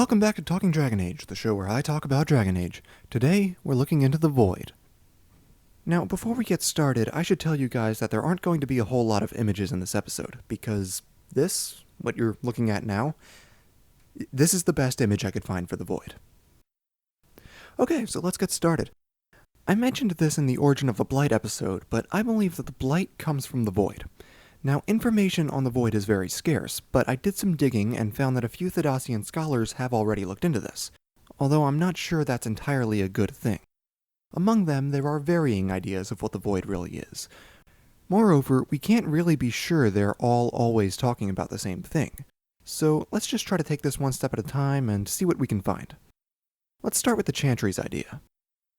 Welcome back to Talking Dragon Age, the show where I talk about Dragon Age. Today, we're looking into the Void. Now, before we get started, I should tell you guys that there aren't going to be a whole lot of images in this episode, because this, what you're looking at now, this is the best image I could find for the Void. Okay, so let's get started. I mentioned this in the Origin of the Blight episode, but I believe that the Blight comes from the Void. Now, information on the Void is very scarce, but I did some digging and found that a few Thedosian scholars have already looked into this, although I'm not sure that's entirely a good thing. Among them, there are varying ideas of what the Void really is. Moreover, we can't really be sure they're all always talking about the same thing. So let's just try to take this one step at a time and see what we can find. Let's start with the Chantry's idea.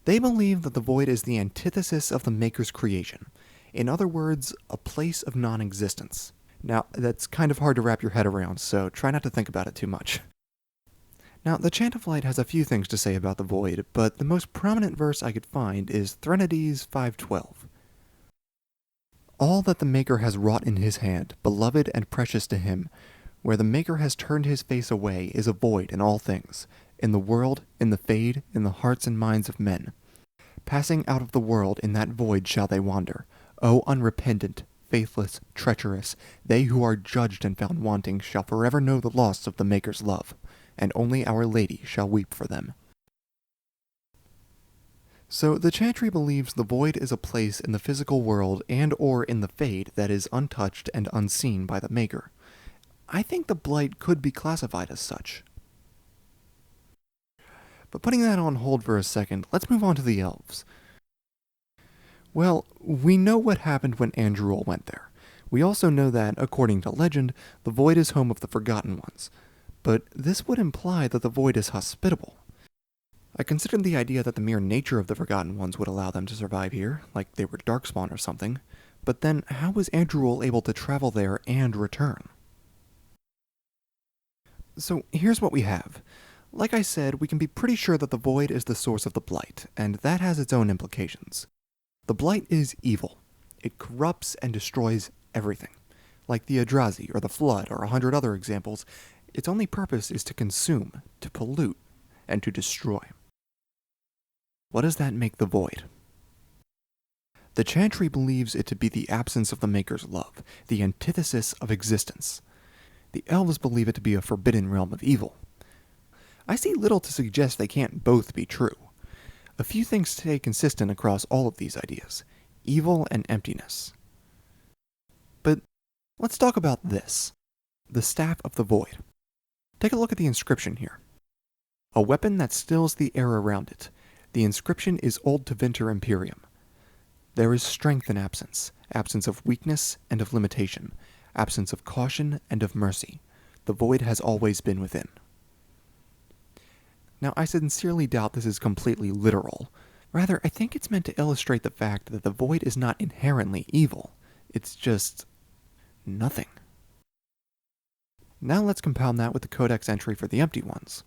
They believe that the Void is the antithesis of the Maker's creation. In other words, a place of non-existence. Now, that's kind of hard to wrap your head around, so try not to think about it too much. Now, the Chant of Light has a few things to say about the Void, but the most prominent verse I could find is Threnodies 5:12. All that the Maker has wrought in his hand, beloved and precious to him, where the Maker has turned his face away, is a void in all things, in the world, in the fade, in the hearts and minds of men. Passing out of the world, in that void shall they wander. O unrepentant, faithless, treacherous, they who are judged and found wanting shall forever know the loss of the Maker's love, and only Our Lady shall weep for them. So the Chantry believes the Void is a place in the physical world and or in the Fade that is untouched and unseen by the Maker. I think the Blight could be classified as such. But putting that on hold for a second, let's move on to the Elves. Well, we know what happened when Andruil went there. We also know that, according to legend, the Void is home of the Forgotten Ones. But this would imply that the Void is hospitable. I considered the idea that the mere nature of the Forgotten Ones would allow them to survive here, like they were Darkspawn or something. But then, how was Andruil able to travel there and return? So, here's what we have. Like I said, we can be pretty sure that the Void is the source of the Blight, and that has its own implications. The Blight is evil. It corrupts and destroys everything. Like the Eldrazi or the Flood or 100 other examples, its only purpose is to consume, to pollute, and to destroy. What does that make the Void? The Chantry believes it to be the absence of the Maker's love, the antithesis of existence. The Elves believe it to be a forbidden realm of evil. I see little to suggest they can't both be true. A few things stay consistent across all of these ideas: evil and emptiness. But let's talk about this. The Staff of the Void. Take a look at the inscription here. A weapon that stills the air around it. The inscription is Old Tevinter Imperium. There is strength in absence, absence of weakness and of limitation, absence of caution and of mercy. The Void has always been within. Now, I sincerely doubt this is completely literal. Rather, I think it's meant to illustrate the fact that the Void is not inherently evil. It's just nothing. Now let's compound that with the Codex entry for the Empty Ones.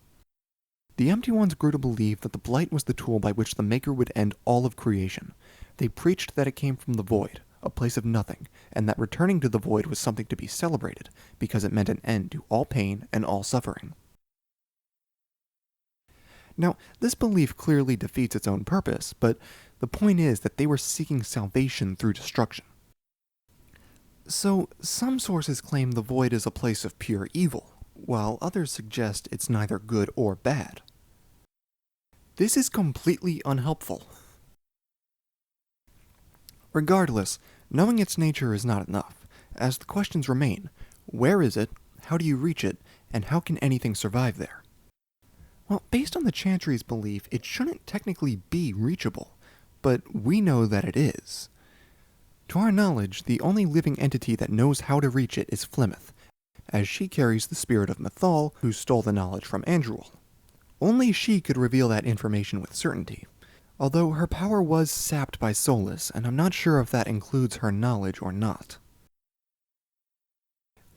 The Empty Ones grew to believe that the Blight was the tool by which the Maker would end all of creation. They preached that it came from the Void, a place of nothing, and that returning to the Void was something to be celebrated, because it meant an end to all pain and all suffering. Now, this belief clearly defeats its own purpose, but the point is that they were seeking salvation through destruction. So, some sources claim the Void is a place of pure evil, while others suggest it's neither good or bad. This is completely unhelpful. Regardless, knowing its nature is not enough, as the questions remain: where is it, how do you reach it, and how can anything survive there? Well, based on the Chantry's belief, it shouldn't technically be reachable, but we know that it is. To our knowledge, the only living entity that knows how to reach it is Flemeth, as she carries the spirit of Mythal, who stole the knowledge from Andruil. Only she could reveal that information with certainty, although her power was sapped by Solus, and I'm not sure if that includes her knowledge or not.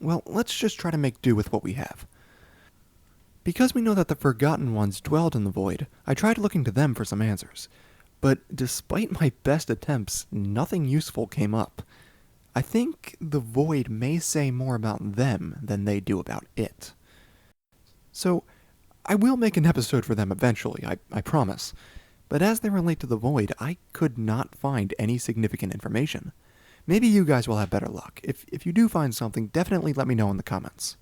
Well, let's just try to make do with what we have. Because we know that the Forgotten Ones dwelled in the Void, I tried looking to them for some answers. But despite my best attempts, nothing useful came up. I think the Void may say more about them than they do about it. So, I will make an episode for them eventually, I promise. But as they relate to the Void, I could not find any significant information. Maybe you guys will have better luck. If you do find something, definitely let me know in the comments.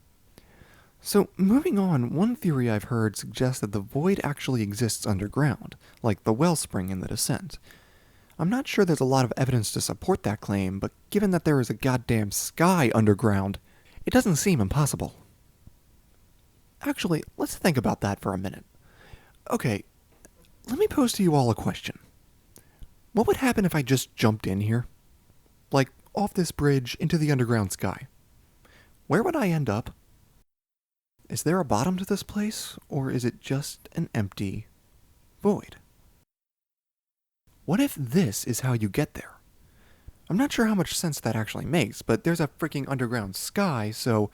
So, moving on, one theory I've heard suggests that the Void actually exists underground, like the Wellspring in the Descent. I'm not sure there's a lot of evidence to support that claim, but given that there is a goddamn sky underground, it doesn't seem impossible. Actually, let's think about that for a minute. Okay, let me pose to you all a question. What would happen if I just jumped in here? Like, off this bridge into the underground sky? Where would I end up? Is there a bottom to this place, or is it just an empty void? What if this is how you get there? I'm not sure how much sense that actually makes, but there's a freaking underground sky, so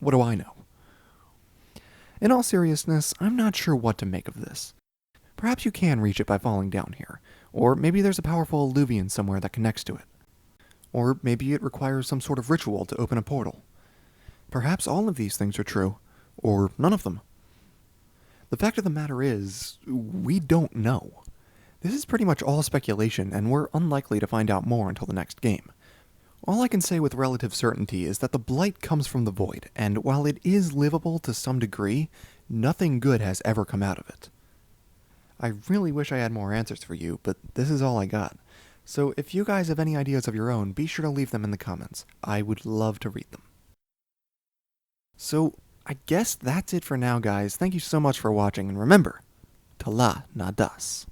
what do I know? In all seriousness, I'm not sure what to make of this. Perhaps you can reach it by falling down here, or maybe there's a powerful alluvion somewhere that connects to it. Or maybe it requires some sort of ritual to open a portal. Perhaps all of these things are true, or none of them. The fact of the matter is, we don't know. This is pretty much all speculation, and we're unlikely to find out more until the next game. All I can say with relative certainty is that the Blight comes from the Void, and while it is livable to some degree, nothing good has ever come out of it. I really wish I had more answers for you, but this is all I got. So if you guys have any ideas of your own, be sure to leave them in the comments. I would love to read them. So, I guess that's it for now, guys. Thank you so much for watching, and remember, Tala na das.